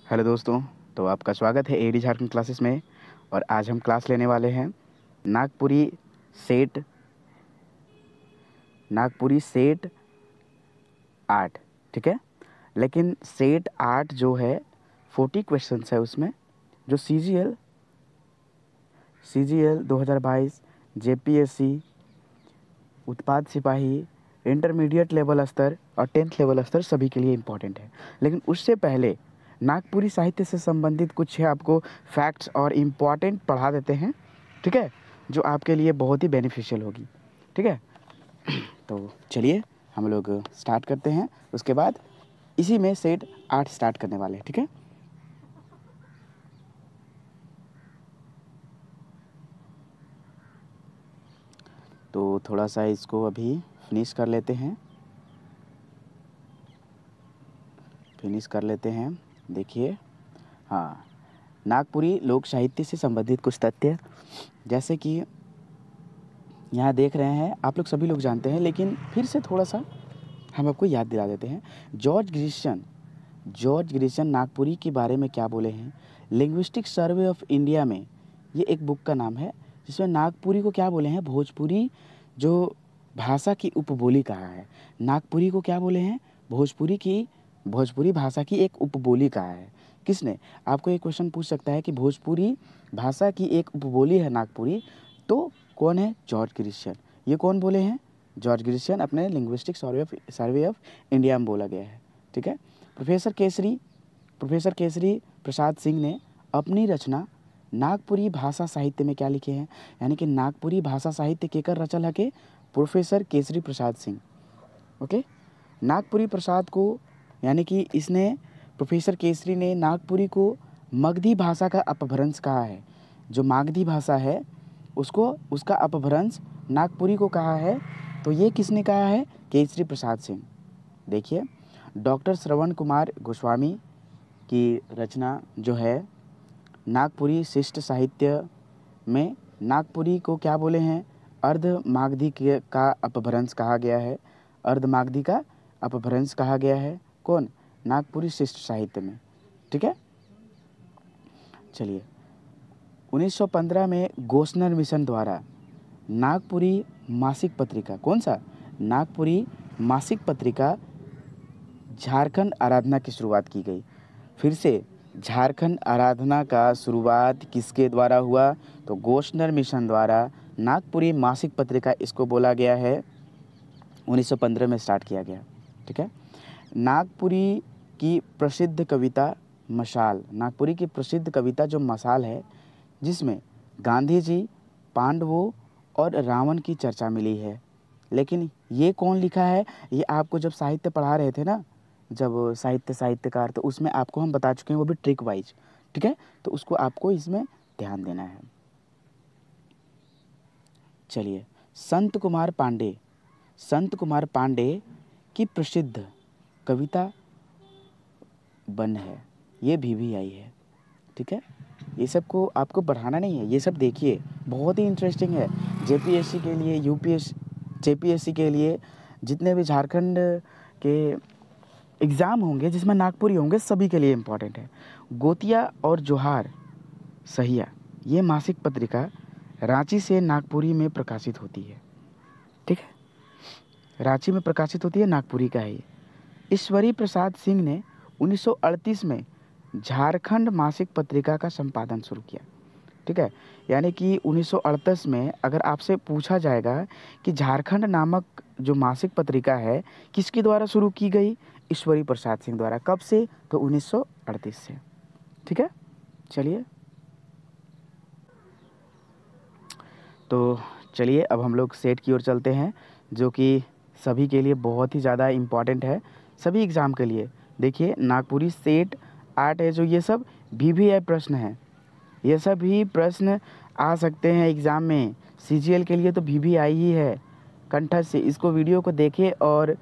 Hello दोस्तों, तो आपका स्वागत है एडी झारखंड क्लासेस में। और आज हम क्लास लेने वाले हैं नागपुरी सेट नागपुरी सेट 8। ठीक है, लेकिन सेट 8 जो है 40 क्वेश्चंस है उसमें, जो सीजीएल 2022 जेपीएससी उत्पाद सिपाही इंटरमीडिएट लेवल स्तर और 10th लेवल स्तर सभी के लिए इम्पोर्टेंट है। लेकिन उससे पहले नागपुरी साहित्य से संबंधित कुछ है आपको फैक्ट्स और इम्पॉर्टेंट पढ़ा देते हैं। ठीक है, जो आपके लिए बहुत ही बेनिफिशियल होगी। ठीक है, तो चलिए हम लोग स्टार्ट करते हैं। उसके बाद इसी में सेट 8 स्टार्ट करने वाले हैं। ठीक है, तो थोड़ा सा इसको अभी फिनिश कर लेते हैं। देखिए, हाँ, नागपुरी लोक साहित्य से संबंधित कुछ तथ्य, जैसे कि यहाँ देख रहे हैं आप लोग, सभी लोग जानते हैं, लेकिन फिर से थोड़ा सा हम आपको याद दिला देते हैं। जॉर्ज ग्रिशन नागपुरी के बारे में क्या बोले हैं। लिंग्विस्टिक सर्वे ऑफ इंडिया में ये एक बुक का नाम है, जिसमें नागपुरी को क्या बोले हैं, भोजपुरी जो भाषा की उपबोली कहा है। नागपुरी को क्या बोले हैं, भोजपुरी भाषा की एक उपबोली कहा है। किसने? आपको एक क्वेश्चन पूछ सकता है कि भोजपुरी भाषा की एक उपबोली है नागपुरी, तो कौन है? जॉर्ज ग्रिशन। ये कौन बोले हैं? जॉर्ज ग्रिशन अपने लिंग्विस्टिक सर्वे ऑफ इंडिया में बोला गया है। ठीक है, प्रोफेसर केसरी प्रसाद सिंह ने अपनी रचना नागपुरी भाषा साहित्य में क्या लिखे हैं, यानी कि नागपुरी भाषा साहित्य केकर रचल हके? प्रोफेसर केसरी प्रसाद सिंह। ओके, नागपुरी प्रसाद को, यानी कि इसने, प्रोफेसर केसरी ने नागपुरी को मगधी भाषा का अपभ्रंश कहा है। जो मागधी भाषा है उसका अपभ्रंश नागपुरी को कहा है। तो ये किसने कहा है? केसरी प्रसाद सिंह। देखिए, डॉक्टर श्रवण कुमार गोस्वामी की रचना जो है नागपुरी शिष्ट साहित्य में, नागपुरी को क्या बोले हैं? अर्ध मागधी का अपभ्रंश कहा गया है। अर्ध मागधी का अपभ्रंश कहा गया है। कौन? नागपुरी शिष्ट साहित्य में। ठीक है, चलिए, 1915 में गोस्नर मिशन द्वारा नागपुरी मासिक पत्रिका, कौन सा? नागपुरी मासिक पत्रिका झारखंड आराधना की शुरुआत की गई। फिर से, झारखंड आराधना का शुरुआत किसके द्वारा हुआ? तो गोस्नर मिशन द्वारा नागपुरी मासिक पत्रिका, इसको बोला गया है, 1915 में स्टार्ट किया गया। ठीक है, नागपुरी की प्रसिद्ध कविता मशाल, नागपुरी की प्रसिद्ध कविता जो मशाल है, जिसमें गांधी जी, पांडवों और रावण की चर्चा मिली है। लेकिन ये कौन लिखा है? ये आपको जब साहित्य पढ़ा रहे थे ना, जब साहित्यकार, तो उसमें आपको हम बता चुके हैं, वो भी ट्रिक वाइज। ठीक है, तो उसको आपको इसमें ध्यान देना है। चलिए, संत कुमार पांडे की प्रसिद्ध कविता बन है, ये भी आई है। ठीक है, ये सब को आपको बढ़ाना नहीं है, ये सब देखिए, बहुत ही इंटरेस्टिंग है। जेपीएससी के लिए, जेपीएससी के लिए, जितने भी झारखंड के एग्ज़ाम होंगे जिसमें नागपुरी होंगे, सभी के लिए इम्पोर्टेंट है। गोतिया और जोहार सहिया, ये मासिक पत्रिका रांची से नागपुरी में प्रकाशित होती है। ठीक है, रांची में प्रकाशित होती है, नागपुरी का है ये। ईश्वरी प्रसाद सिंह ने 1938 में झारखंड मासिक पत्रिका का संपादन शुरू किया। ठीक है, यानी कि 1938 में अगर आपसे पूछा जाएगा कि झारखंड नामक जो मासिक पत्रिका है किसके द्वारा शुरू की गई? ईश्वरी प्रसाद सिंह द्वारा। कब से? तो 1938 से। ठीक है, चलिए, तो चलिए अब हम लोग सेट की ओर चलते हैं, जो कि सभी के लिए बहुत ही ज़्यादा इम्पॉर्टेंट है, सभी एग्ज़ाम के लिए। देखिए, नागपुरी सेट 8 है, जो ये सब VVI प्रश्न है, ये सब भी प्रश्न आ सकते हैं एग्ज़ाम में। CGL के लिए तो VVI ही है कंठस्थ से। इसको वीडियो को देखें और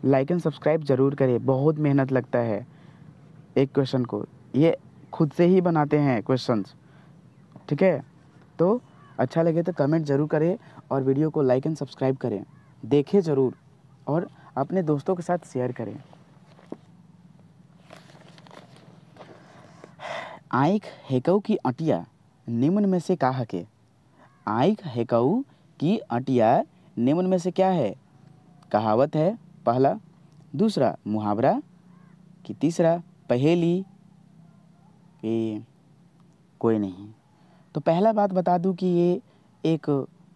लाइक एंड सब्सक्राइब ज़रूर करें। बहुत मेहनत लगता है एक क्वेश्चन को, ये खुद से ही बनाते हैं क्वेश्चंस। ठीक है, तो अच्छा लगे तो कमेंट ज़रूर करें और वीडियो को लाइक एंड सब्सक्राइब करें, देखें ज़रूर और अपने दोस्तों के साथ शेयर करें। आँख हेकऊ की अटिया निम्न में से का हके। आँख हेकऊ की अटिया निम्न में से क्या है। कहावत है पहला, दूसरा मुहावरा कि तीसरा पहेली कि कोई नहीं। तो पहला बात बता दूं कि ये एक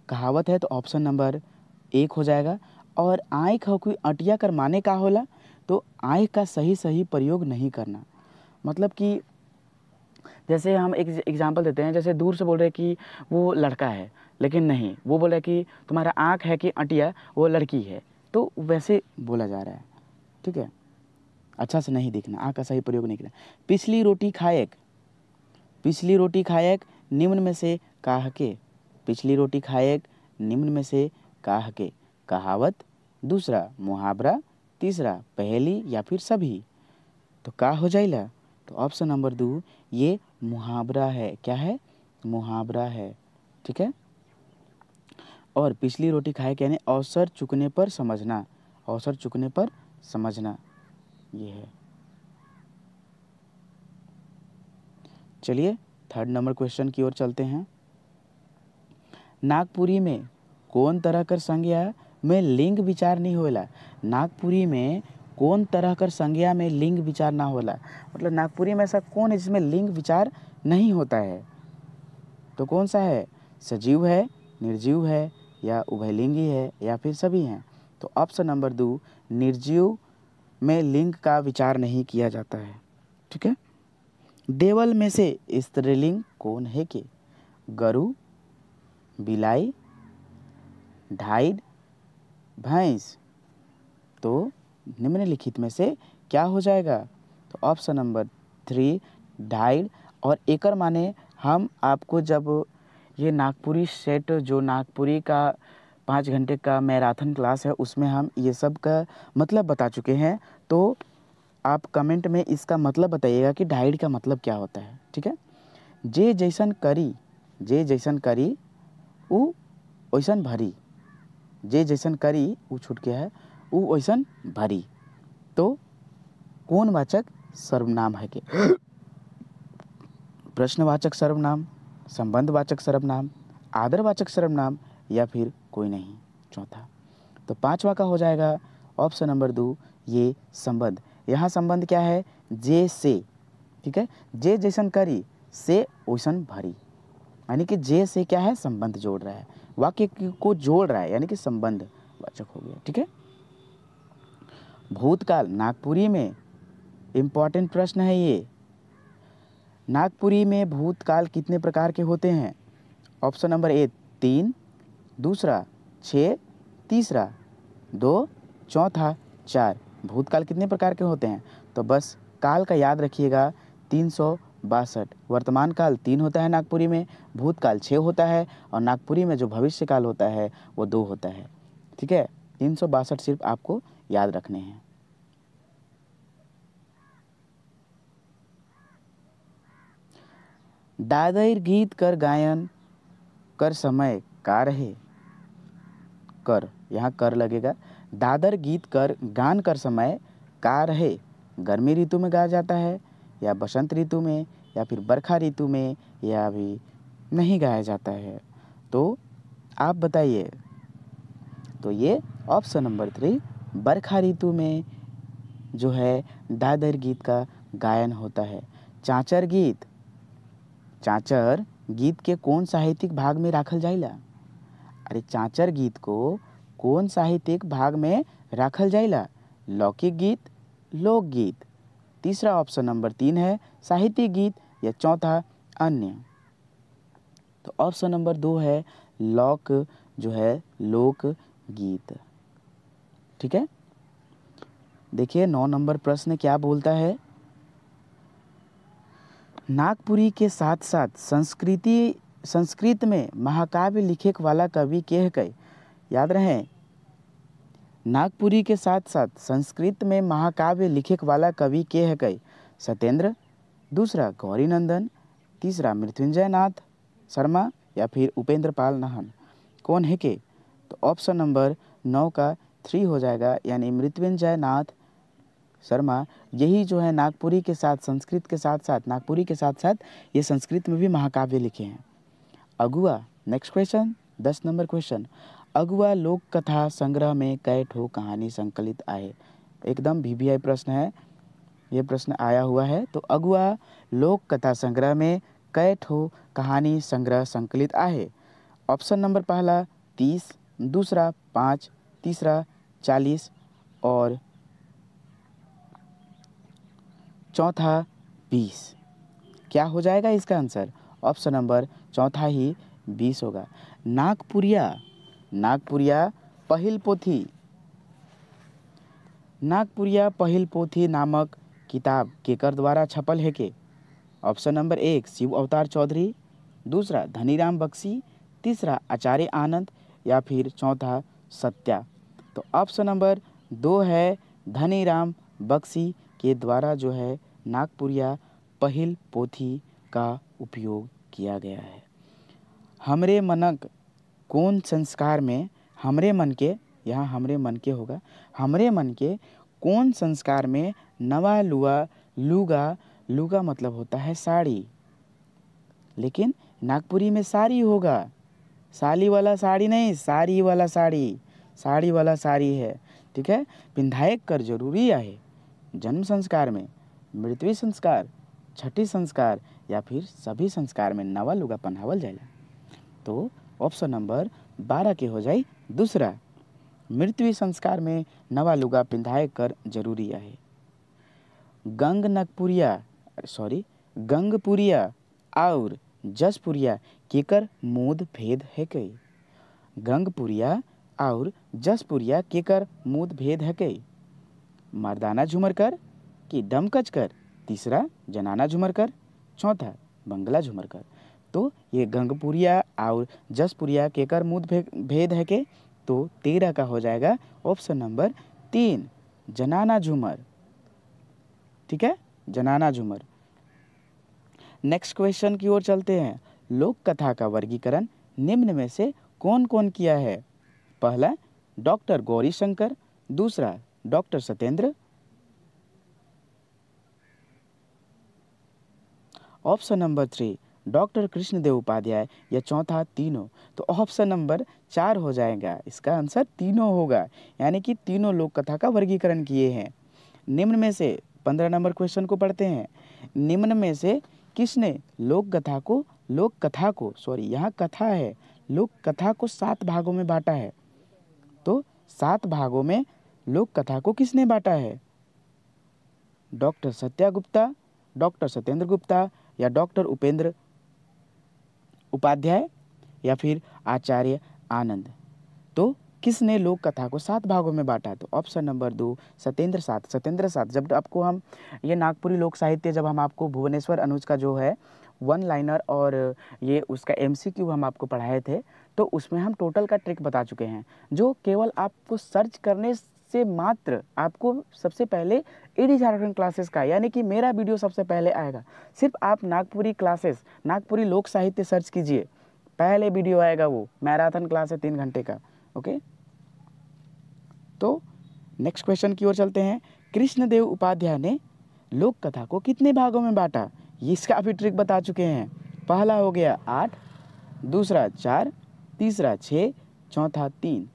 कहावत है, तो ऑप्शन नंबर 1 हो जाएगा। और आँख हो कोई अटिया कर माने का होला, तो आँख का सही प्रयोग नहीं करना। मतलब कि जैसे हम एक एग्जांपल देते हैं, जैसे दूर से बोल रहे हैं कि वो लड़का है, लेकिन नहीं, वो बोल रहा है कि तुम्हारा आँख है कि अटिया वो लड़की है, तो वैसे बोला जा रहा है। ठीक है, अच्छा से नहीं देखना, आँख का सही प्रयोग नहीं करना। पिछली रोटी खाएक, पिछली रोटी खाएक निम्न में से का हके। पिछली रोटी खाएक निम्न में से का हके। कहावत, दूसरा मुहावरा, तीसरा पहेली या फिर सभी। तो का हो जाएगा, तो ऑप्शन नंबर 2 ये मुहावरा है। क्या है, मुहावरा है। ठीक है, और पिछली रोटी खाए यानी अवसर चुकने पर समझना, अवसर चुकने पर समझना, ये है। चलिए थर्ड नंबर क्वेश्चन की ओर चलते हैं। नागपुरी में कौन तरह कर संज्ञा में लिंग विचार नहीं होला। नागपुरी में कौन तरह कर संज्ञा में लिंग विचार ना होला, मतलब नागपुरी में ऐसा कौन है जिसमें लिंग विचार नहीं होता है। तो कौन सा है, सजीव है, निर्जीव है, या उभयलिंगी है, या फिर सभी हैं। तो ऑप्शन नंबर 2 निर्जीव में लिंग का विचार नहीं किया जाता है। ठीक है, देवल में से स्त्रीलिंग कौन है के। गरु, बिलाई, ढाइड, भैंस। तो निम्नलिखित में से क्या हो जाएगा, तो ऑप्शन नंबर 3 ढाइड। और एकर माने हम आपको जब ये नागपुरी सेट, जो नागपुरी का 5 घंटे का मैराथन क्लास है, उसमें हम ये सब का मतलब बता चुके हैं। तो आप कमेंट में इसका मतलब बताइएगा कि ढाइड का मतलब क्या होता है। ठीक है, जे जैसन करी, जे जैसन करी उ वैसन भरी, जे जैसन करी उ छूट गया है, उ वैसन भरी। तो कौन वाचक सर्वनाम है के। प्रश्नवाचक सर्वनाम, संबंधवाचक सर्वनाम, आदरवाचक सर्वनाम, या फिर कोई नहीं। चौथा, तो पांचवा का हो जाएगा ऑप्शन नंबर 2 ये संबंध। यहाँ संबंध क्या है, जे से। ठीक है, जे जैसन करी से वैसन भरी, यानी कि जे से क्या है, संबंध जोड़ रहा है, वाक्य को जोड़ रहा है, यानी कि संबंध वाचक हो गया। ठीक है, भूतकाल नागपुरी में इम्पॉर्टेंट प्रश्न है ये। नागपुरी में भूतकाल कितने प्रकार के होते हैं। ऑप्शन नंबर 1 3, दूसरा 6, तीसरा 2, चौथा 4। भूतकाल कितने प्रकार के होते हैं, तो बस काल का याद रखिएगा 362। वर्तमान काल 3 होता है नागपुरी में, भूतकाल 6 होता है, और नागपुरी में जो भविष्य काल होता है वो 2 होता है। ठीक है, 362 सिर्फ आपको याद रखने हैं। दादर गीत कर गायन कर समय का रहे। कर, यहाँ कर लगेगा। दादर गीत कर गान कर समय का रहे। गर्मी ऋतु में गाया जाता है, या बसंत ऋतु में, या फिर बरखा ऋतु में, या भी नहीं गाया जाता है। तो आप बताइए। तो ये ऑप्शन नंबर 3 बरखा ऋतु में जो है दादर गीत का गायन होता है। चाँचर गीत, चाँचर गीत के कौन साहित्यिक भाग में राखल जाइला। अरे चाँचर गीत को कौन साहित्यिक भाग में राखल जाइला, लौकिक गीत, लोकगीत। तीसरा ऑप्शन नंबर 3 है साहित्यिक गीत, या चौथा अन्य। तो ऑप्शन नंबर 2 है लोक गीत। ठीक है, देखिए 9 नंबर प्रश्न क्या बोलता है। नागपुरी के साथ साथ संस्कृत में महाकाव्य लिखे वाला कवि के है कई। याद रहे, नागपुरी के साथ साथ संस्कृत में महाकाव्य लिखे वाला कवि के है कई। सत्येंद्र, दूसरा गौरी नंदन, तीसरा मृत्युंजय नाथ शर्मा, या फिर उपेंद्र पाल नाहन। कौन है के, तो ऑप्शन नंबर 9 का 3 हो जाएगा, यानी मृत्युंजय नाथ शर्मा, यही जो है नागपुरी के साथ संस्कृत के साथ साथ नागपुरी के साथ साथ ये संस्कृत में भी महाकाव्य लिखे हैं। अगुआ, नेक्स्ट क्वेश्चन 10 नंबर क्वेश्चन, अगुआ लोक कथा संग्रह में कै ठो कहानी संकलित आए। एकदम VVI प्रश्न है, ये प्रश्न आया हुआ है। तो अगुआ लोक कथा संग्रह में कै ठो कहानी संग्रह संकलित आए। ऑप्शन नंबर पहला 30, दूसरा 5, तीसरा 40 और चौथा 20। क्या हो जाएगा इसका आंसर? ऑप्शन नंबर चौथा ही 20 होगा। नागपुरिया, नागपुरिया पहिल पोथी, नागपुरिया पहिल पोथी नामक किताब केकर द्वारा छपल है के? ऑप्शन नंबर 1 शिव अवतार चौधरी, दूसरा धनीराम बख्शी, तीसरा आचार्य आनंद या फिर चौथा सत्या। तो ऑप्शन नंबर 2 है धनीराम बख्शी के द्वारा जो है नागपुरिया पहिल पोथी का उपयोग किया गया है। हमरे मनक कौन संस्कार में, हमरे मन के, यहाँ हमरे मन के होगा, हमरे मन के कौन संस्कार में नवा लुआ लुगा, लुगा मतलब होता है साड़ी, लेकिन नागपुरी में साड़ी होगा, साली वाला साड़ी नहीं, साड़ी वाला साड़ी, साड़ी वाला साड़ी है, ठीक है। पिंधायक कर जरूरी आहे जन्म संस्कार में, मृत्यु संस्कार, छठी संस्कार या फिर सभी संस्कार में नवा लुगा पहनावल जाएगा। तो ऑप्शन नंबर 12 के हो जाए दूसरा, मृत्यु संस्कार में नवा लुगा पिंधाए कर जरूरी आहे। गंगपुरिया और जसपुरिया केकर मूद भेद है कई? गंगपुरिया और जसपुरिया केकर मूद भेद है कई? मर्दाना झूमर कर कि डमकच कर, तीसरा जनाना झूमर कर, चौथा बंगला झूमर कर। तो ये गंगपुरिया और जसपुरिया केकर मूद भेद है के? तो 13 का हो जाएगा ऑप्शन नंबर 3 जनाना झूमर, ठीक है, जनाना झूमर। नेक्स्ट क्वेश्चन की ओर चलते हैं। लोक कथा का वर्गीकरण निम्न में से कौन कौन किया है? पहला डॉक्टर गौरी शंकर, दूसरा doctor Satyendra, option number 3 doctor Krishnadev Upadhyay या चौथा तीनों। तो ऑप्शन नंबर 4 हो जाएगा, इसका आंसर तीनों होगा, यानी कि तीनों लोक कथा का वर्गीकरण किए हैं। निम्न में से 15 नंबर क्वेश्चन को पढ़ते हैं। निम्न में से किसने लोक कथा को यहाँ कथा है, लोक कथा को 7 भागों में बांटा है? तो 7 भागों में लोक कथा को किसने बांटा है? डॉक्टर सत्या गुप्ता, डॉक्टर सत्येंद्र गुप्ता या डॉक्टर उपेंद्र उपाध्याय या फिर आचार्य आनंद। तो किसने लोक कथा को 7 भागों में बांटा? तो ऑप्शन नंबर 2 सत्येंद्र साथ। जब आपको हम ये नागपुरी लोक साहित्य, जब हम आपको भुवनेश्वर अनुज का जो है 1 लाइनर और ये उसका MCQ हम आपको पढ़ाए थे, तो उसमें हम टोटल का ट्रिक बता चुके हैं, जो केवल आपको सर्च करने से मात्र आपको सबसे पहले ईडी झारखंड क्लासेस का, यानी कि मेरा वीडियो सबसे पहले आएगा। सिर्फ आप नागपुरी क्लासेस, नागपुरी लोक साहित्य सर्च कीजिए, पहले वीडियो आएगा, वो मैराथन क्लास है 3 घंटे का। ओके, तो नेक्स्ट क्वेश्चन की ओर चलते हैं। कृष्णदेव उपाध्याय ने लोक कथा को कितने भागों में बांटा? इसका भी ट्रिक बता चुके हैं। पहला हो गया 8, दूसरा 4, तीसरा 6, चौथा 3।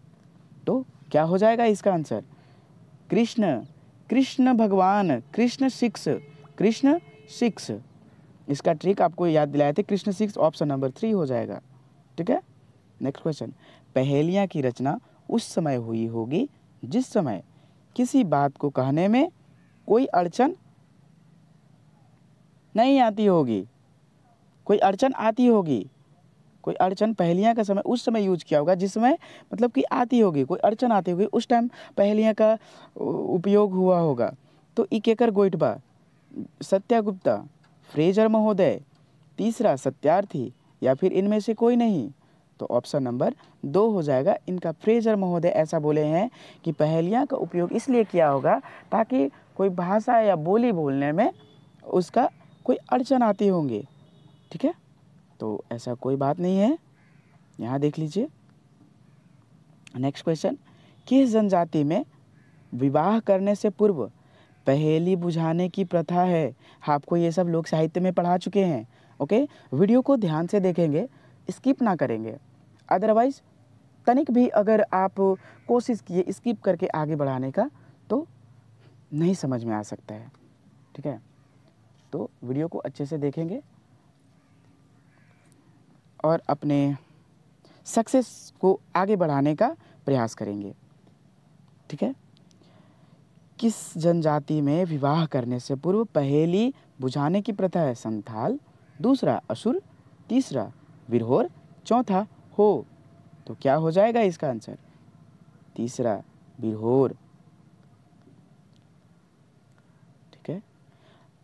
तो क्या हो जाएगा इसका आंसर? कृष्ण भगवान, कृष्ण 6। इसका ट्रिक आपको याद दिलाए थे, कृष्ण 6, ऑप्शन नंबर 3 हो जाएगा, ठीक है। नेक्स्ट क्वेश्चन, पहेलियाँ की रचना उस समय हुई होगी जिस समय किसी बात को कहने में कोई अड़चन नहीं आती होगी, कोई अड़चन आती होगी, कोई अड़चन पहेलियाँ का समय उस समय यूज किया होगा जिस समय मतलब कि आती होगी, कोई अड़चन आती होगी, उस टाइम पहेलियाँ का उपयोग हुआ होगा। तो इकेकर गोइटबा, सत्यागुप्ता, फ्रेजर महोदय, तीसरा सत्यार्थी या फिर इनमें से कोई नहीं। तो ऑप्शन नंबर 2 हो जाएगा इनका। फ्रेजर महोदय ऐसा बोले हैं कि पहेलियाँ का उपयोग इसलिए किया होगा ताकि कोई भाषा या बोली बोलने में उसका कोई अड़चन आती होंगे, ठीक है। तो ऐसा कोई बात नहीं है, यहाँ देख लीजिए। नेक्स्ट क्वेश्चन, किस जनजाति में विवाह करने से पूर्व पहेली बुझाने की प्रथा है। आपको ये सब लोक साहित्य में पढ़ा चुके हैं। ओके, वीडियो को ध्यान से देखेंगे, स्किप ना करेंगे। अदरवाइज तनिक भी अगर आप कोशिश किए स्किप करके आगे बढ़ाने का तो नहीं समझ में आ सकता है। ठीक है, तो वीडियो को अच्छे से देखेंगे और अपने सक्सेस को आगे बढ़ाने का प्रयास करेंगे। ठीक है, किस जनजाति में विवाह करने से पूर्व पहेली बुझाने की प्रथा है? संथाल, दूसरा असुर, तीसरा विरहोर, चौथा हो। तो क्या हो जाएगा इसका आंसर? तीसरा विरहोर। ठीक है,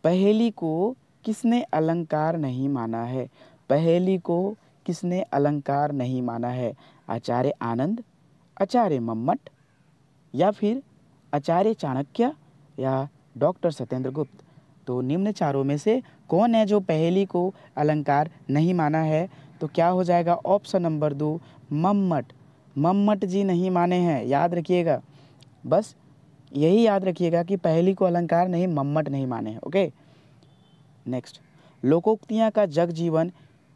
पहेली को किसने अलंकार नहीं माना है? पहेली को किसने अलंकार नहीं माना है? आचार्य आनंद, आचार्य मम्मट, या फिर आचार्य चाणक्य, या डॉक्टर सत्येंद्र गुप्त। तो निम्न चारों में से कौन है जो पहेली को अलंकार नहीं माना है? तो क्या हो जाएगा? Option number 2 Mammata. मम्मट जी नहीं माने हैं, याद रखिएगा। बस यही याद रखिएगा कि पहेली को अलंकार नहीं, मम्मट नहीं माने हैं। ओके, नेक्स्ट, लोकोक्तियाँ का जग जीवन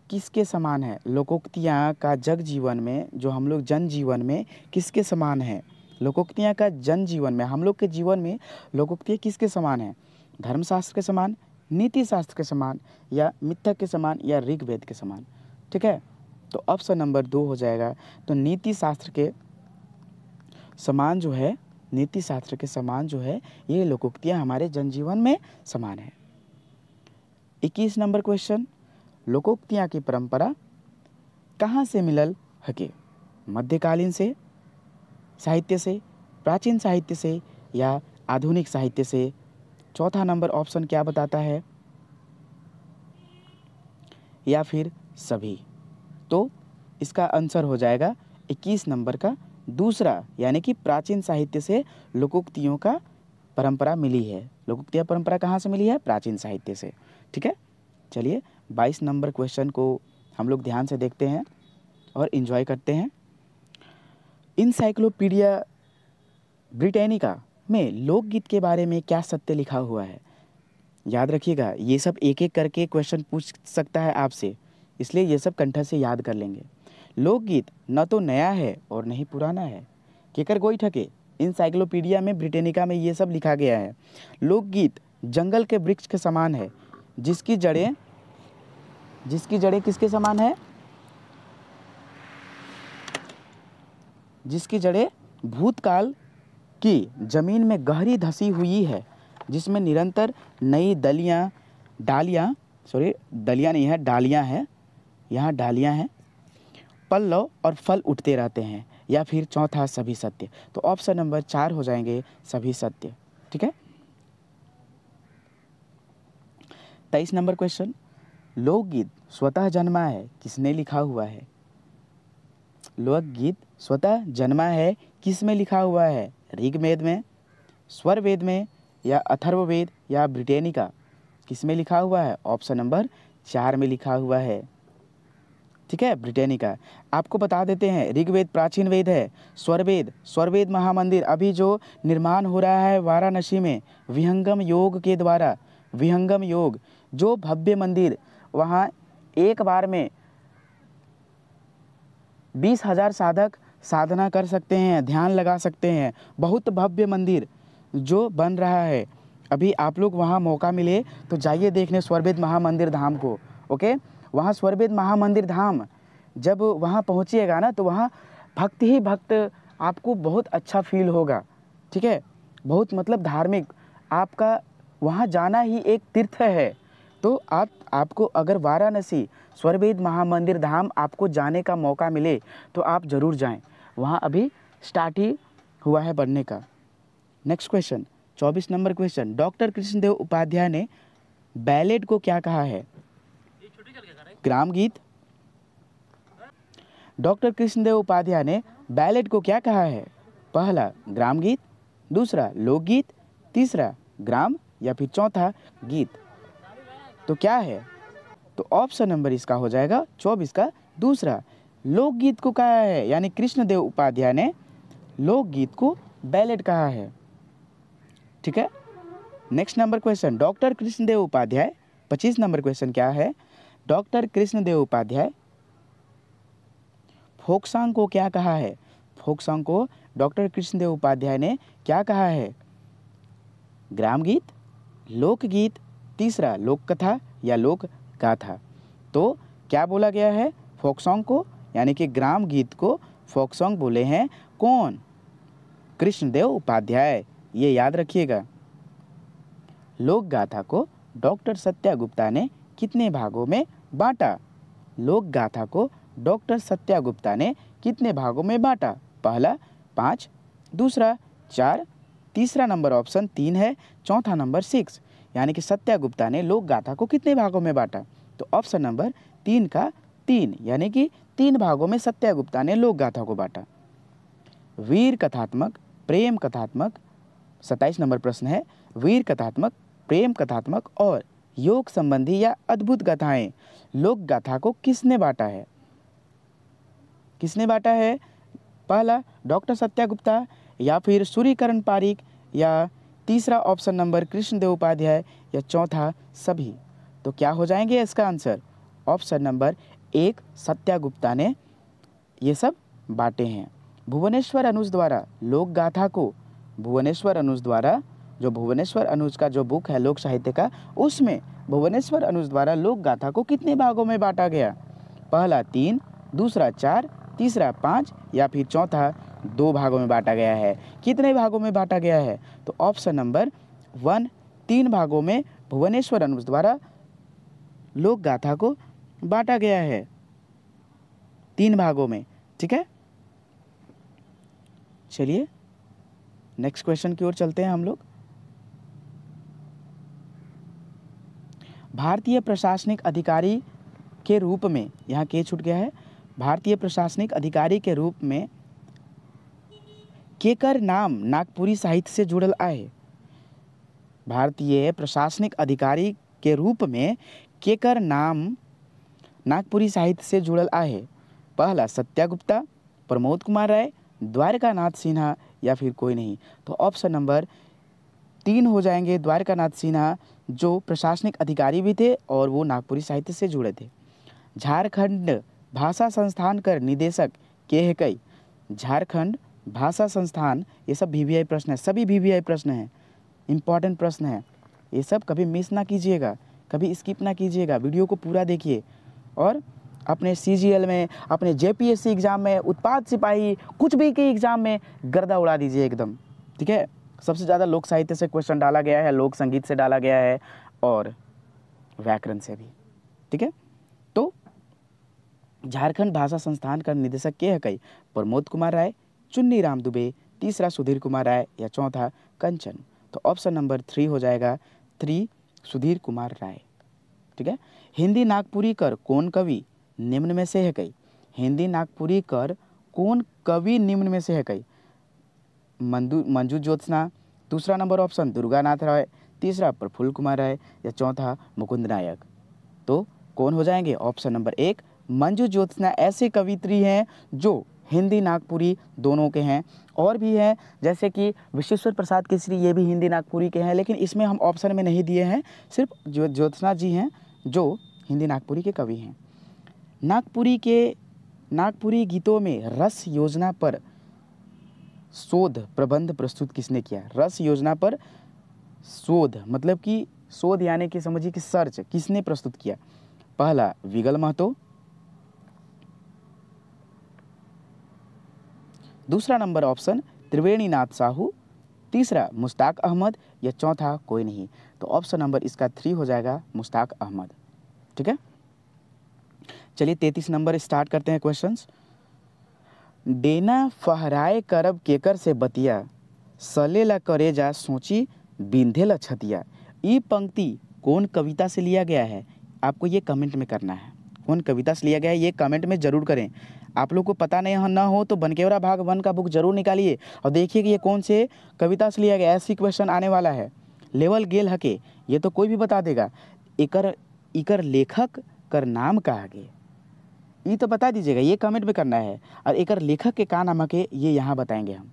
किसके समान है? लोकोक्तियाँ का जग जीवन में, जो हम लोग जन जीवन में, किसके समान है? लोकोक्तियाँ का जन जीवन में, हम लोग के जीवन में लोकोक्तियाँ किसके समान है? धर्मशास्त्र के समान, नीति शास्त्र के समान, या मिथक के समान, या ऋग्वेद के समान। ठीक है, तो ऑप्शन नंबर 2 हो जाएगा। तो नीति शास्त्र के समान जो है, नीति शास्त्र के समान जो है, ये लोकोक्तियाँ हमारे जनजीवन में समान है। 21 नंबर क्वेश्चन, लोकोक्तियाँ की परंपरा कहाँ से मिलल हके? मध्यकालीन से साहित्य से, प्राचीन साहित्य से, या आधुनिक साहित्य से? चौथा नंबर ऑप्शन क्या बताता है? या फिर सभी? तो इसका आंसर हो जाएगा 21 नंबर का दूसरा, यानी कि प्राचीन साहित्य से लोकोक्तियों का परंपरा मिली है। लोकोक्तियाँ परंपरा कहाँ से मिली है? प्राचीन साहित्य से। ठीक है, चलिए 22 नंबर क्वेश्चन को हम लोग ध्यान से देखते हैं और इन्जॉय करते हैं। इनसाइक्लोपीडिया ब्रिटानिका में लोकगीत के बारे में क्या सत्य लिखा हुआ है? याद रखिएगा, ये सब एक एक करके क्वेश्चन पूछ सकता है आपसे, इसलिए ये सब कंठ से याद कर लेंगे। लोकगीत न तो नया है और न ही पुराना है। केकर गोई ठके, इनसाइक्लोपीडिया में ब्रिटानिका में ये सब लिखा गया है। लोकगीत जंगल के वृक्ष के समान है, जिसकी जड़ें किसके समान है? जिसकी जड़ें भूतकाल की जमीन में गहरी धसी हुई है, जिसमें निरंतर नई डालियाँ हैं, यहाँ डालियाँ हैं, पल्लव और फल उठते रहते हैं। या फिर चौथा सभी सत्य। तो ऑप्शन नंबर 4 हो जाएंगे सभी सत्य। ठीक है, 23 नंबर क्वेश्चन, लोकगीत स्वतः जन्मा है, किसने लिखा हुआ है? लोकगीत स्वतः जन्मा है, किस में लिखा हुआ है? ऋग्वेद में, स्वरवेद में, या अथर्ववेद, या ब्रिटानिका? किस में लिखा हुआ है? ऑप्शन नंबर 4 में लिखा हुआ है। ठीक है, ब्रिटानिका। आपको बता देते हैं, ऋग्वेद प्राचीन वेद है, स्वरवेद महामंदिर अभी जो निर्माण हो रहा है वाराणसी में विहंगम योग के द्वारा, विहंगम योग जो भव्य मंदिर, वहाँ एक बार में 20,000 साधक साधना कर सकते हैं, ध्यान लगा सकते हैं। बहुत भव्य मंदिर जो बन रहा है, अभी आप लोग वहाँ मौका मिले तो जाइए देखने स्वरवेद महामंदिर धाम को। ओके, वहाँ स्वरवेद महामंदिर धाम जब वहाँ पहुँचिएगा ना, तो वहाँ भक्त ही भक्त, आपको बहुत अच्छा फील होगा। ठीक है, बहुत मतलब धार्मिक, आपका वहाँ जाना ही एक तीर्थ है। तो आपको अगर वाराणसी स्वरवेद महामंदिर धाम आपको जाने का मौका मिले तो आप ज़रूर जाएं, वहाँ अभी स्टार्ट ही हुआ है बनने का। Next question, 24 number question, doctor Krishnadev Upadhyay ने बैलेड को क्या कहा है? ग्राम गीत। डॉक्टर कृष्णदेव उपाध्याय ने बैलेड को क्या कहा है? पहला ग्राम गीत, दूसरा लोकगीत, तीसरा ग्राम, या फिर चौथा गीत? तो क्या है? तो ऑप्शन नंबर इसका हो जाएगा 24 का दूसरा, लोकगीत को कहा है, यानी कृष्णदेव उपाध्याय ने लोकगीत को बैलेड कहा है। ठीक है, next number question, doctor Krishnadev Upadhyay, 25 number question क्या है, doctor Krishnadev Upadhyay folk song को क्या कहा है? फोक सॉन्ग को डॉक्टर कृष्णदेव उपाध्याय ने क्या कहा है? ग्राम गीत, लोकगीत, तीसरा लोक कथा या लोक गाथा। तो क्या बोला गया है? फोक सॉन्ग को, यानी कि ग्राम गीत को फोक सॉन्ग बोले हैं कौन? कृष्णदेव उपाध्याय, ये याद रखिएगा। लोक गाथा को डॉक्टर सत्या गुप्ता ने कितने भागों में बांटा? लोक गाथा को डॉक्टर सत्या गुप्ता ने कितने भागों में बांटा? पहला 5, दूसरा 4, तीसरा नंबर ऑप्शन 3 है, चौथा नंबर 6। यानी कि सत्या गुप्ता ने लोक गाथा को कितने भागों में बांटा? तो ऑप्शन नंबर 3 का 3, यानी कि 3 भागों में सत्या गुप्ता ने लोक गाथा को बांटा। वीर कथात्मक, प्रेम कथात्मक, 27 नंबर प्रश्न है, वीर कथात्मक, प्रेम कथात्मक और योग संबंधी या अद्भुत गाथाएं लोक गाथा को किसने बांटा है? किसने बांटा है? पहला डॉक्टर सत्या गुप्ता, या फिर सूर्यकरण पारिक, या तीसरा ऑप्शन नंबर कृष्णदेव उपाध्याय, या चौथा सभी। तो क्या हो जाएंगे इसका answer? Option number 1 Satya Gupta ने ये सब बांटे हैं। भुवनेश्वर अनुज द्वारा लोक गाथा को, भुवनेश्वर अनुज द्वारा, जो भुवनेश्वर अनुज का जो बुक है लोक साहित्य का, उसमें भुवनेश्वर अनुज द्वारा लोक गाथा को कितने भागों में बांटा गया? पहला 3, दूसरा 4, तीसरा 5 या फिर चौथा 2 भागों में बांटा गया है। कितने भागों में बांटा गया है? तो ऑप्शन नंबर 1 3 भागों में भुवनेश्वर अनुज द्वारा लोक गाथा को बांटा गया है, 3 भागों में। ठीक है, चलिए नेक्स्ट क्वेश्चन की ओर चलते हैं हम लोग। भारतीय प्रशासनिक अधिकारी के रूप में, यहाँ के छूट गया है, भारतीय प्रशासनिक अधिकारी के रूप में केकर नाम नागपुरी साहित्य से जुड़ल आहे? भारतीय प्रशासनिक अधिकारी के रूप में केकर नाम नागपुरी साहित्य से जुड़ल आहे? पहला सत्या गुप्ता, प्रमोद कुमार राय, द्वारकानाथ सिन्हा या फिर कोई नहीं। तो ऑप्शन नंबर 3 हो जाएंगे द्वारकानाथ सिन्हा, जो प्रशासनिक अधिकारी भी थे और वो नागपुरी साहित्य से जुड़े थे। झारखंड भाषा संस्थान कर निदेशक के है कई? झारखंड भाषा संस्थान, ये सब VVI प्रश्न है, सभी VVI प्रश्न हैं, इंपॉर्टेंट प्रश्न है। ये सब कभी मिस ना कीजिएगा, कभी स्किप ना कीजिएगा, वीडियो को पूरा देखिए और अपने CGL में, अपने JPSC एग्ज़ाम में, उत्पाद सिपाही, कुछ भी के एग्ज़ाम में गर्दा उड़ा दीजिए एकदम। ठीक है, सबसे ज़्यादा लोक साहित्य से क्वेश्चन डाला गया है, लोक संगीत से डाला गया है और व्याकरण से भी। ठीक है, तो झारखंड भाषा संस्थान का निदेशक के है कई? प्रमोद कुमार राय, चुन्नी राम दुबे, तीसरा सुधीर कुमार राय या चौथा कंचन। तो ऑप्शन नंबर 3 हो जाएगा 3 सुधीर कुमार राय। ठीक है, हिंदी नागपुरी कर कौन कवि निम्न में से है कई? हिंदी नागपुरी कर कौन कवि निम्न में से है कई? मंजू ज्योत्सना, दूसरा नंबर ऑप्शन दुर्गानाथ राय, तीसरा प्रफुल्ल कुमार राय या चौथा मुकुंद नायक। तो कौन हो जाएंगे? ऑप्शन नंबर 1 मंजू ज्योत्सना ऐसे कवित्री हैं जो हिंदी नागपुरी दोनों के हैं। और भी हैं जैसे कि विश्वेश्वर प्रसाद केसरी, ये भी हिंदी नागपुरी के हैं, लेकिन इसमें हम ऑप्शन में नहीं दिए हैं, सिर्फ ज्योत्सना जी हैं जो हिंदी नागपुरी के कवि हैं। नागपुरी गीतों में रस योजना पर शोध प्रबंध प्रस्तुत किसने किया? रस योजना पर शोध, मतलब कि शोध यानी कि समझिए कि सर्च, किसने प्रस्तुत किया? पहला विगल महतो, दूसरा नंबर ऑप्शन त्रिवेणीनाथ साहू, तीसरा मुश्ताक अहमद या चौथा कोई नहीं। तो ऑप्शन नंबर इसका 3 हो जाएगा मुश्ताक अहमद। ठीक है, चलिए 33 नंबर स्टार्ट करते हैं क्वेश्चंस। डेना फहराए करब केकर से बतिया, सलेला करेजा सोची बिंधेला छतिया। ये पंक्ति कौन कविता से लिया गया है? आपको ये कमेंट में करना है, कौन कविता से लिया गया है ये कमेंट में जरूर करें। आप लोग को पता नहीं ना हो तो बनकेवरा भाग 1 का बुक जरूर निकालिए और देखिए कि ये कौन से कविता से लिया गया। ऐसी क्वेश्चन आने वाला है, लेवल गेल हके, ये तो कोई भी बता देगा। इकर लेखक कर नाम का आगे ये तो बता दीजिएगा, ये कमेंट में करना है। और एक लेखक के का नाम के ये यहाँ बताएंगे हम,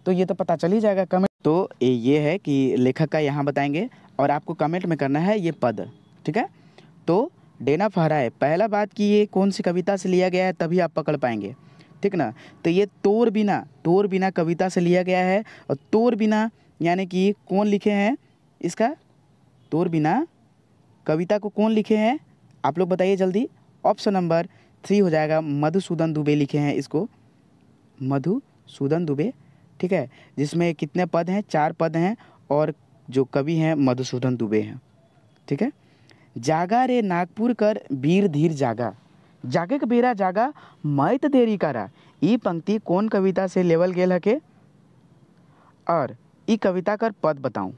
तो ये तो पता चल ही जाएगा कमेंट। तो ये है कि लेखक का यहाँ बताएंगे और आपको कमेंट में करना है ये पद, ठीक है। तो डेना फहराए, पहला बात कि ये कौन सी कविता से लिया गया है तभी आप पकड़ पाएंगे, ठीक ना। तो ये तोर बिना कविता से लिया गया है। और तोर बिना यानी कि कौन लिखे हैं इसका, तोर बिना कविता को कौन लिखे हैं आप लोग बताइए जल्दी। ऑप्शन नंबर 3 हो जाएगा, मधुसूदन दुबे लिखे हैं इसको, मधुसूदन दुबे, ठीक है। जिसमें कितने पद हैं, 4 पद हैं और जो कवि हैं मधुसूदन दुबे हैं, ठीक है। जागा रे नागपुर कर वीर धीर जागा, जागे के बेरा जागा मैत देरी करा, ई पंक्ति कौन कविता से लेवल गेल हके और ई कविता कर पद बताऊं,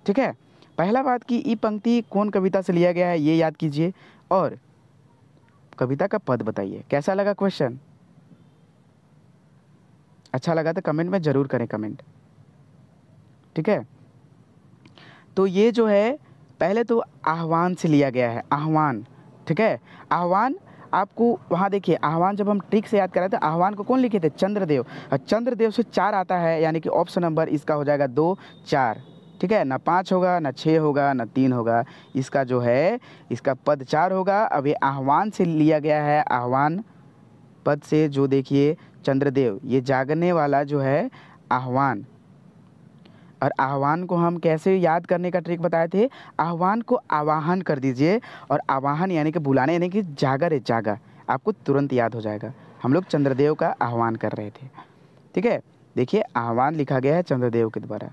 ठीक है। पहला बात कि ई पंक्ति कौन कविता से लिया गया है ये याद कीजिए और कविता का पद बताइए। कैसा लगा क्वेश्चन? अच्छा लगा तो कमेंट में ज़रूर करें कमेंट, ठीक है। तो ये जो है पहले तो आह्वान से लिया गया है, आह्वान, ठीक है। आह्वान आपको वहाँ देखिए, आह्वान जब हम ट्रिक से याद कर रहे थे, आह्वान को कौन लिखे थे, चंद्रदेव। और चंद्रदेव से 4 आता है, यानी कि ऑप्शन नंबर इसका हो जाएगा 2, 4, ठीक है ना। 5 होगा ना 6 होगा ना 3 होगा, इसका जो है इसका पद 4 होगा। अब ये आह्वान से लिया गया है, आह्वान पद से जो देखिए चंद्रदेव, ये जागने वाला जो है आह्वान। और आह्वान को हम कैसे याद करने का ट्रिक बताए थे, आह्वान को आवाहन कर दीजिए और आवाहन यानी कि बुलाने, यानी कि जागा रे जागा, आपको तुरंत याद हो जाएगा। हम लोग चंद्रदेव का आह्वान कर रहे थे, ठीक है। देखिए आह्वान लिखा गया है चंद्रदेव के द्वारा।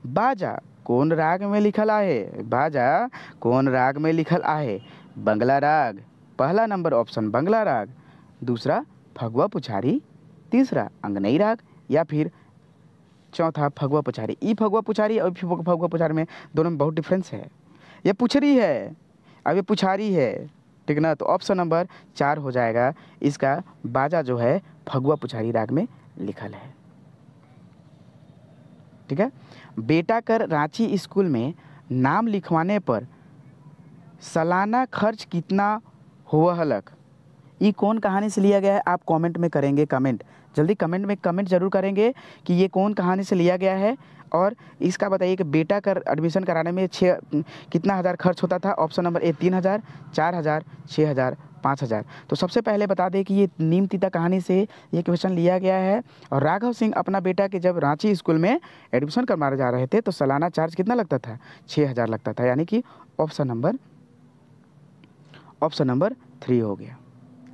बाजा कौन राग में लिखल आहे, बाजा कौन राग में लिखल आहे, बंगला राग, पहला नंबर ऑप्शन बंगला राग, दूसरा फगुआ पुछारी, तीसरा अंगनई राग या फिर चौथा फगुआ पुछारी। ई फगुआ पुछारी और फगुआ पुछारी में दोनों में बहुत डिफरेंस है। ये पुछरी है, अब ये पुछारी है, ठीक ना। तो ऑप्शन नंबर 4 हो जाएगा इसका, बाजा जो है फगुआ पुछारी राग में लिखल है, ठीक है। बेटा कर रांची स्कूल में नाम लिखवाने पर सालाना खर्च कितना हुआ हलक, ये कौन कहानी से लिया गया है आप कमेंट में करेंगे, कमेंट जल्दी कमेंट में कमेंट जरूर करेंगे कि ये कौन कहानी से लिया गया है। और इसका बताइए कि बेटा का एडमिशन कराने में कितना हज़ार खर्च होता था। Option number A 3,000, 4,000, 6,000, 5,000। तो सबसे पहले बता दें कि ये नीम तीता कहानी से ये क्वेश्चन लिया गया है। और राघव सिंह अपना बेटा के जब रांची स्कूल में एडमिशन करवाने जा रहे थे तो सालाना चार्ज कितना लगता था, 6,000 लगता था, यानी कि ऑप्शन नंबर 3 हो गया,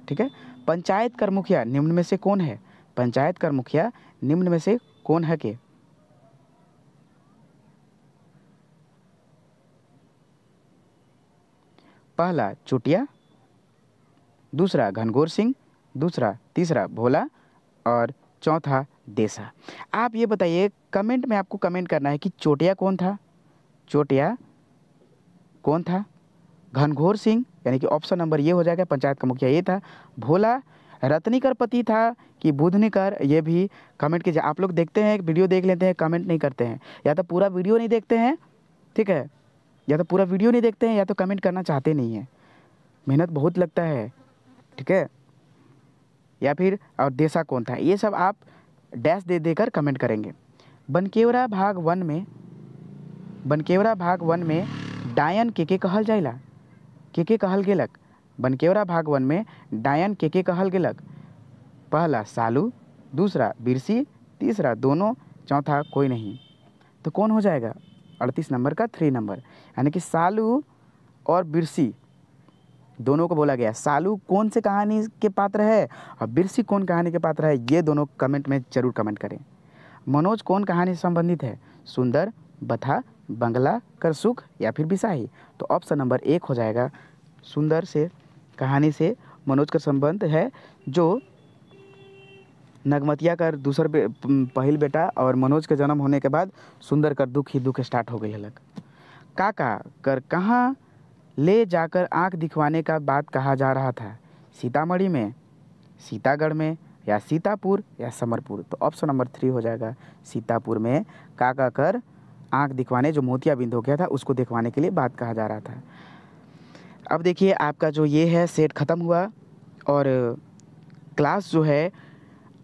ठीक है। पंचायत कर मुखिया निम्न में से कौन है, पंचायत कर मुखिया निम्न में से कौन है के, पहला चुटिया, दूसरा घनघोर सिंह, तीसरा भोला और चौथा देसा। आप ये बताइए कमेंट में, आपको कमेंट करना है कि चोटिया कौन था, घनघोर सिंह यानी कि ऑप्शन नंबर ये हो जाएगा, पंचायत का मुखिया ये था। भोला रत्नीकर पति था कि बुधनिकर, ये भी कमेंट कीजिए। आप लोग देखते हैं वीडियो देख लेते हैं, कमेंट नहीं करते हैं, या तो पूरा वीडियो नहीं देखते हैं, ठीक है, या तो पूरा वीडियो नहीं देखते हैं या तो कमेंट करना चाहते नहीं हैं। मेहनत बहुत लगता है, ठीक है। या फिर और देसा कौन था, ये सब आप डैश दे देकर कमेंट करेंगे। बनकेवरा भाग 1 में डायन के कहल जाइला, के कहल गेलक। बनकेवरा भाग 1 में डायन के कहल गेलक। पहला सालू, दूसरा बिरसी, तीसरा दोनों, चौथा कोई नहीं। तो कौन हो जाएगा 38 नंबर का 3 नंबर, यानी कि सालू और बिरसी दोनों को बोला गया। सालू कौन से कहानी के पात्र है और बिरसी कौन कहानी के पात्र है, ये दोनों कमेंट में जरूर कमेंट करें। मनोज कौन कहानी से संबंधित है, सुंदर, बथा, बंगला कर सुख या फिर बिसाही। तो ऑप्शन नंबर 1 हो जाएगा, सुंदर से कहानी से मनोज का संबंध है, जो नगमतिया कर दूसर पहिल बेटा और मनोज के जन्म होने के बाद सुंदर कर दुख ही दुख स्टार्ट हो गई हलक। काका कर कहाँ ले जाकर आंख दिखवाने का बात कहा जा रहा था, सीतामढ़ी में, सीतागढ़ में या सीतापुर या समरपुर। तो ऑप्शन नंबर 3 हो जाएगा, सीतापुर में काका कर आंख दिखवाने, जो मोतियाबिंद हो गया था उसको दिखवाने के लिए बात कहा जा रहा था। अब देखिए आपका जो ये है सेट ख़त्म हुआ और क्लास जो है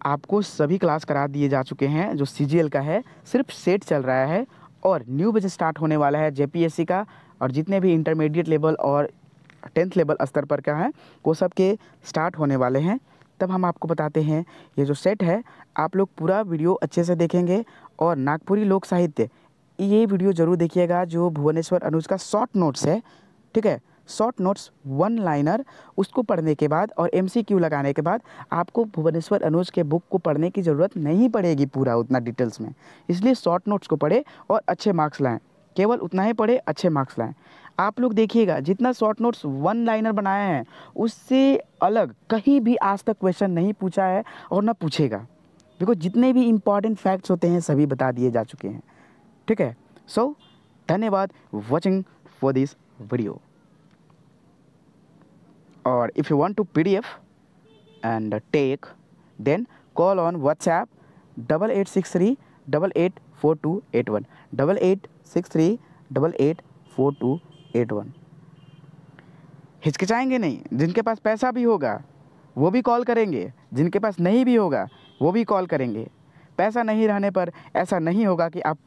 आपको सभी क्लास करा दिए जा चुके हैं। जो CGL का है सिर्फ सेट चल रहा है और न्यू बैच स्टार्ट होने वाला है JPSC का, और जितने भी इंटरमीडिएट लेवल और 10th लेवल स्तर पर का है वो सब के स्टार्ट होने वाले हैं। तब हम आपको बताते हैं ये जो सेट है, आप लोग पूरा वीडियो अच्छे से देखेंगे। और नागपुरी लोक साहित्य ये वीडियो ज़रूर देखिएगा, जो भुवनेश्वर अनुज का शॉर्ट नोट्स है, ठीक है, शॉर्ट नोट्स 1 लाइनर, उसको पढ़ने के बाद और MCQ लगाने के बाद आपको भुवनेश्वर अनुज के बुक को पढ़ने की ज़रूरत नहीं पड़ेगी पूरा उतना डिटेल्स में। इसलिए शॉर्ट नोट्स को पढ़े और अच्छे मार्क्स लाएं, केवल उतना ही पढ़े, अच्छे मार्क्स लाएं। आप लोग देखिएगा जितना शॉर्ट नोट्स 1 लाइनर बनाया है उससे अलग कहीं भी आज तक क्वेश्चन नहीं पूछा है और ना पूछेगा। देखो जितने भी इम्पॉर्टेंट फैक्ट्स होते हैं सभी बता दिए जा चुके हैं, ठीक है। सो धन्यवाद watching for this video. Or if you want to PDF and take, then call on WhatsApp 8863 884281 8863 884281। हिचकिचाएंगे नहीं, जिनके पास पैसा भी होगा वो भी कॉल करेंगे, जिनके पास नहीं भी होगा वो भी कॉल करेंगे। पैसा नहीं रहने पर ऐसा नहीं होगा कि आप